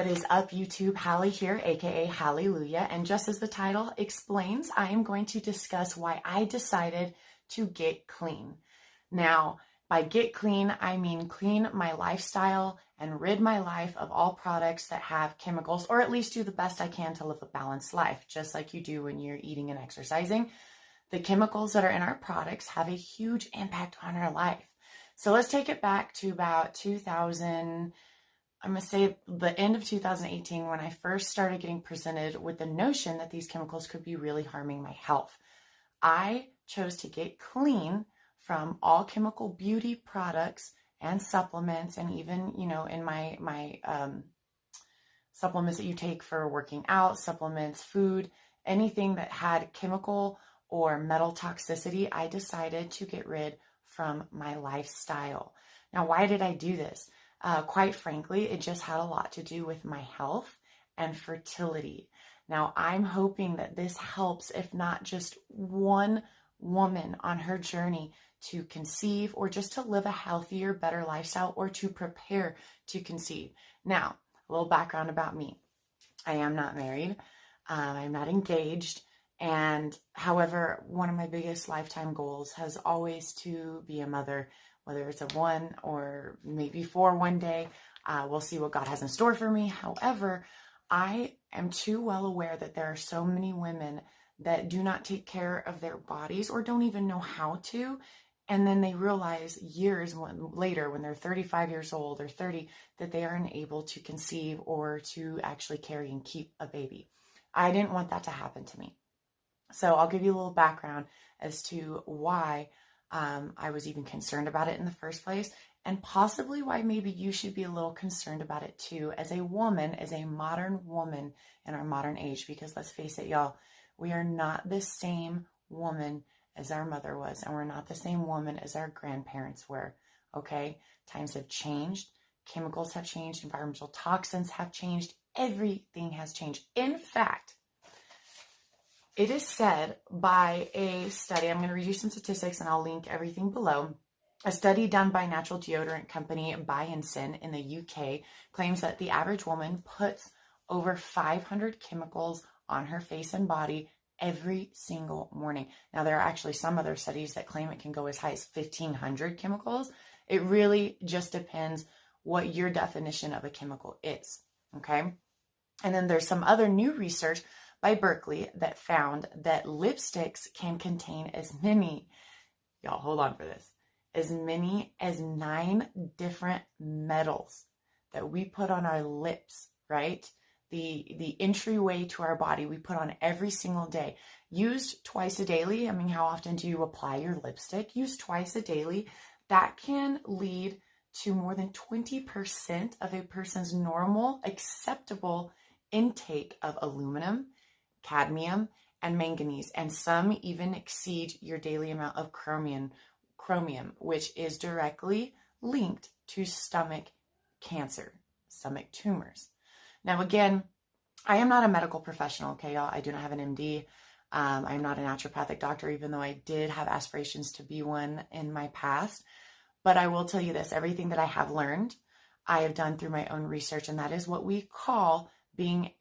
is up, YouTube? Hallie here, aka Hallelujah. And just as the title explains, I am going to discuss why I decided to get clean. Now, by get clean, I mean clean my lifestyle and rid my life of all products that have chemicals, or at least do the best I can to live a balanced life, just like you do when you're eating and exercising. The chemicals that are in our products have a huge impact on our life. So let's take it back to about 2000. I'm going to say the end of 2018 when I first started getting presented with the notion that these chemicals could be really harming my health. I chose to get clean from all chemical beauty products and supplements, and even, in my supplements that you take for working out, supplements, food, anything that had chemical or metal toxicity, I decided to get rid from my lifestyle. Now, why did I do this? Quite frankly, it just had a lot to do with my health and fertility. Now, I'm hoping that this helps, if not just one woman on her journey to conceive, or just to live a healthier, better lifestyle, or to prepare to conceive. Now, a little background about me. I am not married. I'm not engaged. And however, one of my biggest lifetime goals has always to be a mother, whether it's a one or maybe four one day. We'll see what God has in store for me. However, I am too well aware that there are so many women that do not take care of their bodies or don't even know how to. And then they realize years later, when they're 35 years old or 30, that they are unable to conceive or to actually carry and keep a baby. I didn't want that to happen to me. So I'll give you a little background as to why I was even concerned about it in the first place, and possibly why maybe you should be a little concerned about it too, as a woman, as a modern woman in our modern age. Because let's face it, y'all, we are not the same woman as our mother was, and we're not the same woman as our grandparents were, okay? Times have changed, chemicals have changed, environmental toxins have changed, everything has changed. In fact, it is said by a study, I'm going to read you some statistics and I'll link everything below. A study done by natural deodorant company Deciden in the UK claims that the average woman puts over 500 chemicals on her face and body every single morning. Now, there are actually some other studies that claim it can go as high as 1,500 chemicals. It really just depends what your definition of a chemical is, okay? And then there's some other new research by Berkeley that found that lipsticks can contain as many, y'all hold on for this, as many as 9 different metals that we put on our lips, right? The entryway to our body we put on every single day, used twice a daily. I mean, how often do you apply your lipstick? Used twice a daily. That can lead to more than 20% of a person's normal acceptable intake of aluminum, cadmium, and manganese, and some even exceed your daily amount of chromium, which is directly linked to stomach cancer, stomach tumors. Now, again, I am not a medical professional, okay, y'all? I do not have an MD. I'm not a naturopathic doctor, even though I did have aspirations to be one in my past. But I will tell you this, everything that I have learned, I have done through my own research, and that is what we call being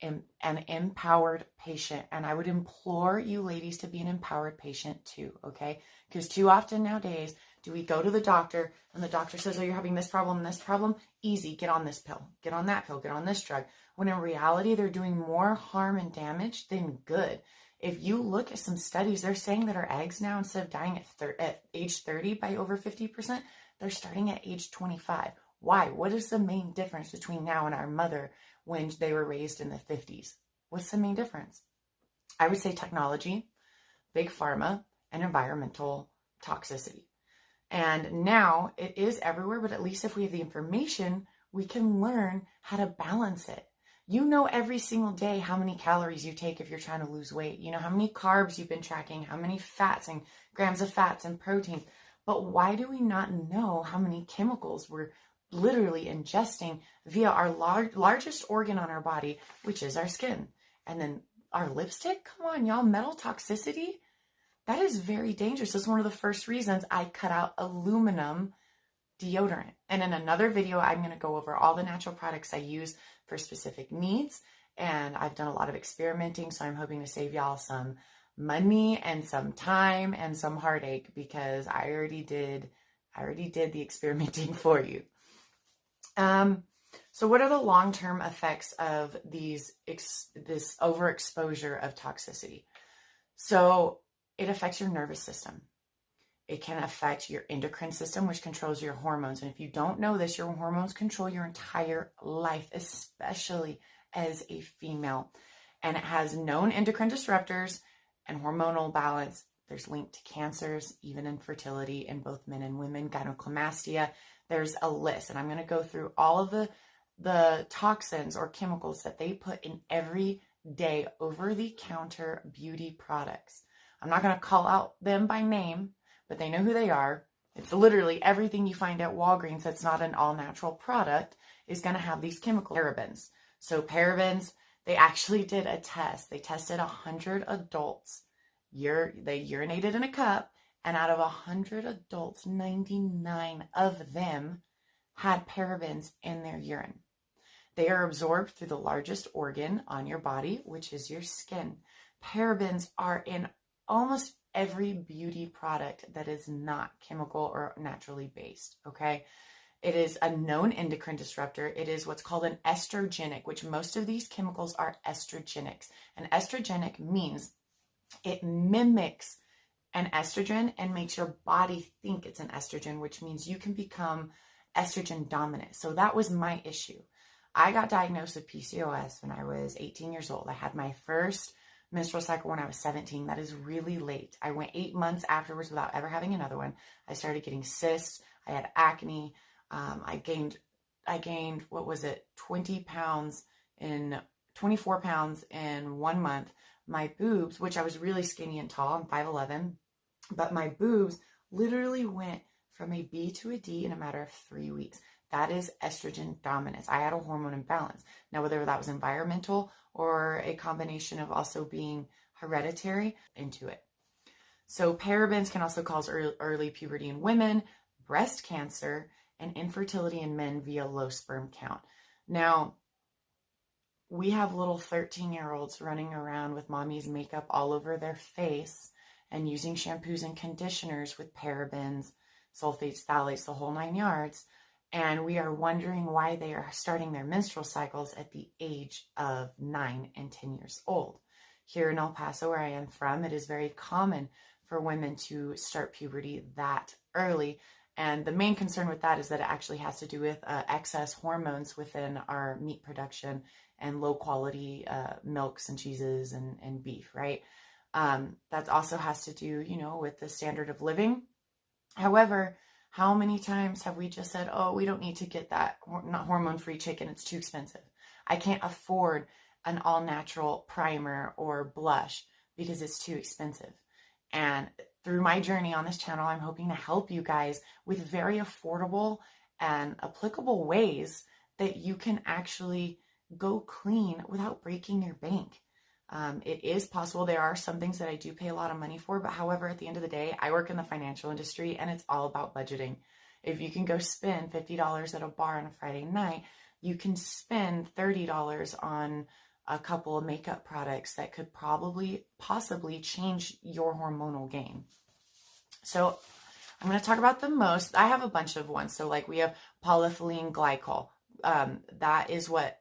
an empowered patient. And I would implore you ladies to be an empowered patient too, okay? Because too often nowadays do we go to the doctor and the doctor says, oh, you're having this problem and this problem. Easy, get on this pill, get on that pill, get on this drug. When in reality, they're doing more harm and damage than good. If you look at some studies, they're saying that our eggs now, instead of dying at age 30 by over 50%, they're starting at age 25. Why? What is the main difference between now and our mother when they were raised in the 50s? What's the main difference? I would say technology, big pharma, and environmental toxicity. And now it is everywhere, but at least if we have the information, we can learn how to balance it. You know every single day how many calories you take if you're trying to lose weight. You know how many carbs you've been tracking, how many fats and grams of fats and proteins. But why do we not know how many chemicals we're literally ingesting via our largest organ on our body, which is our skin? And then our lipstick? Come on, y'all, metal toxicity? That is very dangerous. That's one of the first reasons I cut out aluminum deodorant. And in another video, I'm going to go over all the natural products I use for specific needs. And I've done a lot of experimenting, so I'm hoping to save y'all some money and some time and some heartache, because I already did the experimenting for you. So what are the long-term effects of this overexposure of toxicity? So it affects your nervous system. It can affect your endocrine system, which controls your hormones. And if you don't know this, your hormones control your entire life, especially as a female. And it has known endocrine disruptors and hormonal balance. There's linked to cancers, even infertility in both men and women, gynecomastia. There's a list, and I'm going to go through all of the toxins or chemicals that they put in everyday over-the-counter beauty products. I'm not going to call out them by name, but they know who they are. It's literally everything you find at Walgreens that's not an all-natural product is going to have these chemical parabens. So parabens, they actually did a test. They tested 100 adults. They urinated in a cup, and out of 100 adults, 99 of them had parabens in their urine. They are absorbed through the largest organ on your body, which is your skin. Parabens are in almost every beauty product that is not chemical or naturally based, okay? It is a known endocrine disruptor. It is what's called an estrogenic, which most of these chemicals are estrogenics. An estrogenic means it mimics an estrogen and makes your body think it's an estrogen, which means you can become estrogen dominant. So that was my issue. I got diagnosed with PCOS when I was 18 years old. I had my first menstrual cycle when I was 17. That is really late. I went 8 months afterwards without ever having another one. I started getting cysts. I had acne. I gained, 24 pounds in 1 month. My boobs, which I was really skinny and tall, I'm 5'11", but my boobs literally went from a B to a D in a matter of 3 weeks. That is estrogen dominance. I had a hormone imbalance. Now, whether that was environmental or a combination of also being hereditary, into it. So parabens can also cause early puberty in women, breast cancer, and infertility in men via low sperm count. Now, we have little 13-year-olds running around with mommy's makeup all over their face and using shampoos and conditioners with parabens, sulfates, phthalates, the whole 9 yards. And we are wondering why they are starting their menstrual cycles at the age of 9 and 10 years old. Here in El Paso, where I am from, it is very common for women to start puberty that early. And the main concern with that is that it actually has to do with excess hormones within our meat production and low quality milks and cheeses and beef, right? That also has to do, with the standard of living. However, how many times have we just said, oh, we don't need to get that not hormone-free chicken, it's too expensive. I can't afford an all-natural primer or blush because it's too expensive. And through my journey on this channel, I'm hoping to help you guys with very affordable and applicable ways that you can actually go clean without breaking your bank. It is possible. There are some things that I do pay a lot of money for, but however, at the end of the day, I work in the financial industry and it's all about budgeting. If you can go spend $50 at a bar on a Friday night, you can spend $30 on a couple of makeup products that could possibly change your hormonal game. So I'm going to talk about the most. I have a bunch of ones. So like we have polyethylene glycol. That is what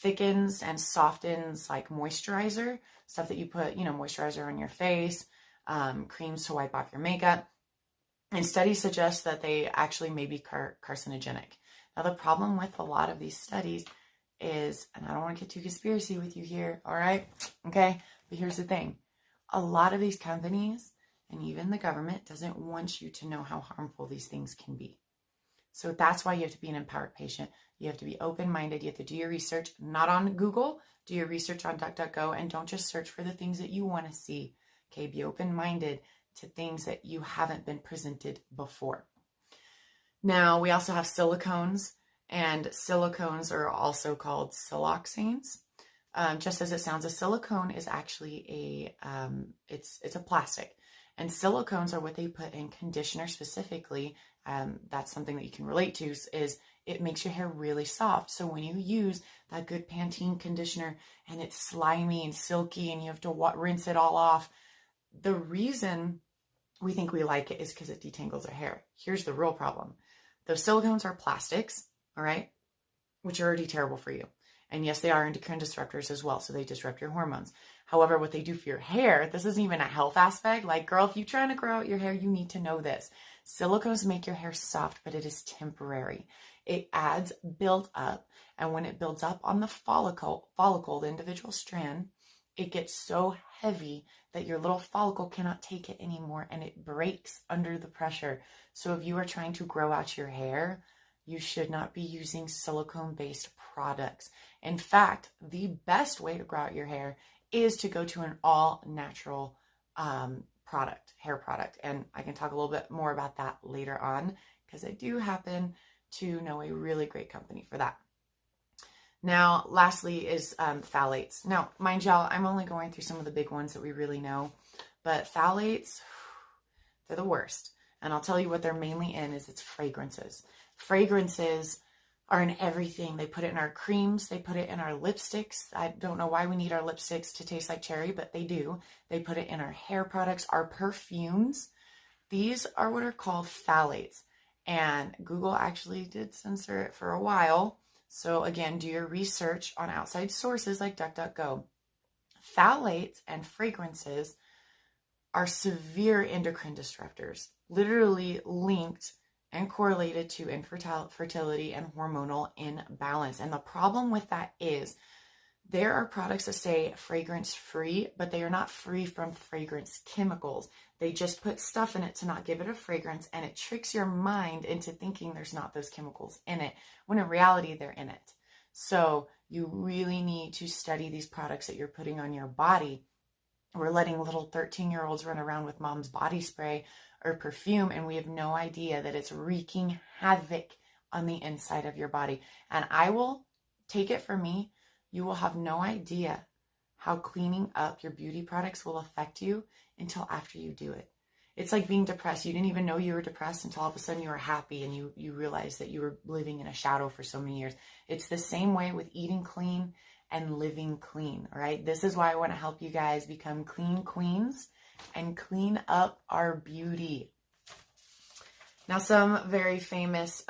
thickens and softens like moisturizer, stuff that you put, moisturizer on your face, creams to wipe off your makeup. And studies suggest that they actually may be carcinogenic. Now, the problem with a lot of these studies is, and I don't want to get too conspiracy with you here, all right? Okay, but here's the thing. A lot of these companies and even the government doesn't want you to know how harmful these things can be. So that's why you have to be an empowered patient. You have to be open-minded. You have to do your research, not on Google. Do your research on DuckDuckGo, and don't just search for the things that you want to see. Okay, be open-minded to things that you haven't been presented before. Now, we also have silicones, and silicones are also called siloxanes. Just as it sounds, a silicone is actually it's a plastic. And silicones are what they put in conditioner specifically. That's something that you can relate to, is it makes your hair really soft. So when you use that good Pantene conditioner and it's slimy and silky and you have to rinse it all off, the reason we think we like it is because it detangles our hair. Here's the real problem. Those silicones are plastics, all right, which are already terrible for you. And yes, they are endocrine disruptors as well, so they disrupt your hormones. However, what they do for your hair, this isn't even a health aspect. Like, girl, if you're trying to grow out your hair, you need to know this. Silicones make your hair soft, but it is temporary. It adds build up, and when it builds up on the follicle, the individual strand, it gets so heavy that your little follicle cannot take it anymore, and it breaks under the pressure. So if you are trying to grow out your hair, you should not be using silicone-based products. In fact, the best way to grow out your hair is to go to an all-natural hair product. And I can talk a little bit more about that later on, because I do happen to know a really great company for that. Now, lastly is phthalates. Now, mind y'all, I'm only going through some of the big ones that we really know, but phthalates, they're the worst. And I'll tell you what they're mainly in is it's fragrances. Fragrances are in everything. They put it in our creams. They put it in our lipsticks. I don't know why we need our lipsticks to taste like cherry, but they do. They put it in our hair products, our perfumes. These are what are called phthalates. And Google actually did censor it for a while. So again, do your research on outside sources like DuckDuckGo. Phthalates and fragrances are severe endocrine disruptors, literally linked and correlated to infertility and hormonal imbalance. And the problem with that is there are products that say fragrance free, but they are not free from fragrance chemicals. They just put stuff in it to not give it a fragrance, and it tricks your mind into thinking there's not those chemicals in it, when in reality they're in it. So you really need to study these products that you're putting on your body. We're letting little 13-year-olds run around with mom's body spray or perfume, and we have no idea that it's wreaking havoc on the inside of your body. And I will take it from me, you will have no idea how cleaning up your beauty products will affect you until after you do it. It's like being depressed. You didn't even know you were depressed until all of a sudden you were happy and you realized that you were living in a shadow for so many years. It's the same way with eating clean and living clean, all right? This is why I want to help you guys become clean queens and clean up our beauty. Now, some very famous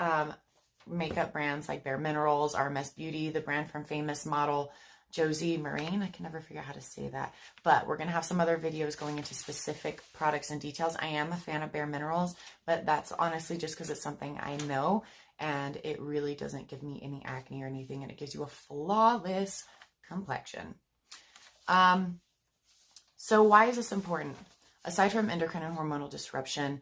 makeup brands like Bare Minerals, RMS Beauty, the brand from famous model Josie Maureen. I can never figure out how to say that, but we're going to have some other videos going into specific products and details. I am a fan of Bare Minerals, but that's honestly just because it's something I know, and it really doesn't give me any acne or anything, and it gives you a flawless complexion. So why is this important? Aside from endocrine and hormonal disruption,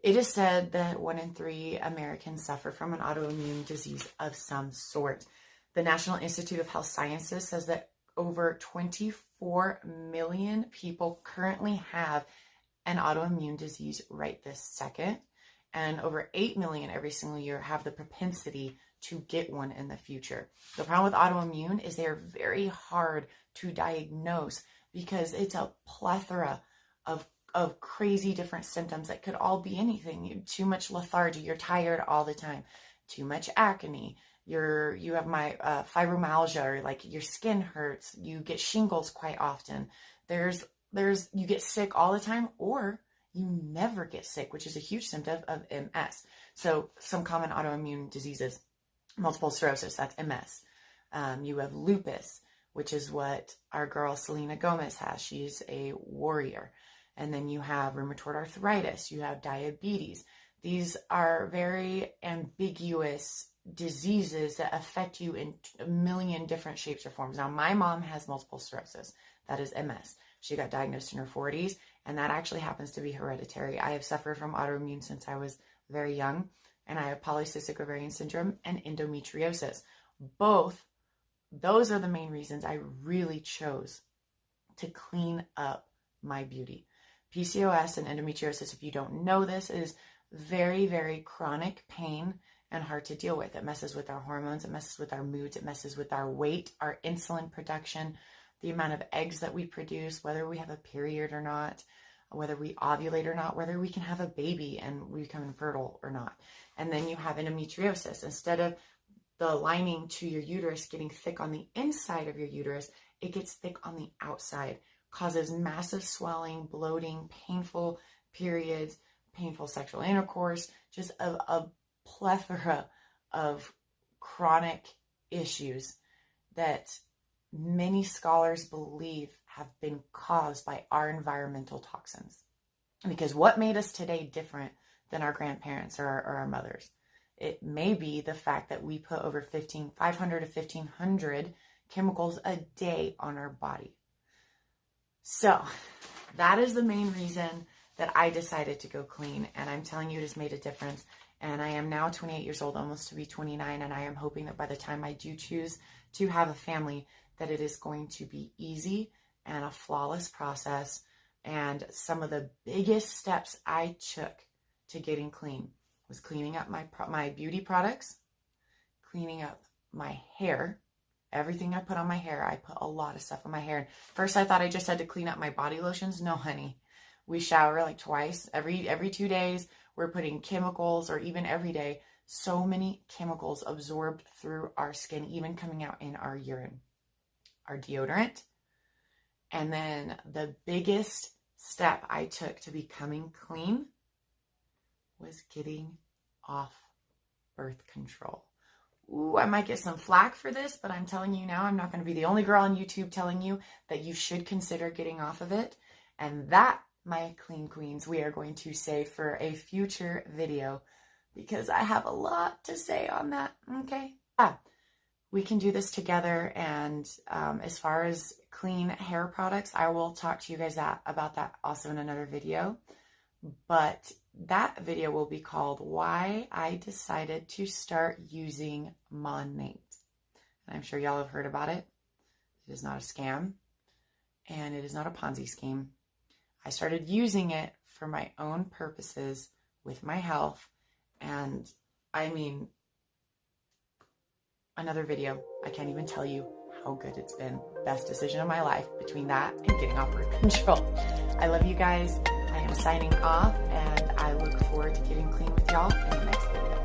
it is said that 1 in 3 Americans suffer from an autoimmune disease of some sort. The National Institute of Health Sciences says that over 24 million people currently have an autoimmune disease right this second, and over 8 million every single year have the propensity to get one in the future. The problem with autoimmune is they are very hard to diagnose because it's a plethora of crazy different symptoms that could all be anything. Too much lethargy, you're tired all the time, too much acne, you have fibromyalgia, or like your skin hurts, you get shingles quite often. You get sick all the time, or you never get sick, which is a huge symptom of MS. So some common autoimmune diseases, multiple sclerosis, that's MS. You have lupus, which is what our girl Selena Gomez has. She's a warrior. And then you have rheumatoid arthritis, you have diabetes. These are very ambiguous diseases that affect you in a million different shapes or forms. Now, my mom has multiple sclerosis. That is MS. She got diagnosed in her 40s, and that actually happens to be hereditary. I have suffered from autoimmune since I was very young, and I have polycystic ovarian syndrome and endometriosis. Both, those are the main reasons I really chose to clean up my beauty. PCOS and endometriosis, if you don't know this, is very, very chronic pain and hard to deal with. It messes with our hormones, it messes with our moods, it messes with our weight, our insulin production, the amount of eggs that we produce, whether we have a period or not. whether we ovulate or not, whether we can have a baby and we become infertile or not. And then you have endometriosis. Instead of the lining to your uterus getting thick on the inside of your uterus, it gets thick on the outside, causes massive swelling, bloating, painful periods, painful sexual intercourse, just a plethora of chronic issues that many scholars believe have been caused by our environmental toxins. Because what made us today different than our grandparents or our mothers? It may be the fact that we put over 500 to 1,500 chemicals a day on our body. So that is the main reason that I decided to go clean. And I'm telling you, it has made a difference. And I am now 28 years old, almost to be 29. And I am hoping that by the time I do choose to have a family, that it is going to be easy and a flawless process. And some of the biggest steps I took to getting clean was cleaning up my beauty products, cleaning up my hair. Everything I put on my hair, I put a lot of stuff on my hair. First, I thought I just had to clean up my body lotions. No, honey. We shower like twice every 2 days. We're putting chemicals, or even every day, so many chemicals absorbed through our skin, even coming out in our urine. Our deodorant. And then the biggest step I took to becoming clean was getting off birth control. Ooh, I might get some flack for this, but I'm telling you now, I'm not going to be the only girl on YouTube telling you that you should consider getting off of it. And that, my clean queens, we are going to save for a future video, because I have a lot to say on that. Okay. We can do this together. And as far as clean hair products, I will talk to you guys about that also in another video. But that video will be called Why I Decided to Start Using Monate. And I'm sure y'all have heard about it. It is not a scam, and it is not a Ponzi scheme. I started using it for my own purposes with my health. And I mean, another video, I can't even tell you how good it's been. Best decision of my life between that and getting off birth control. I love you guys. I am signing off, and I look forward to getting clean with y'all in the next video.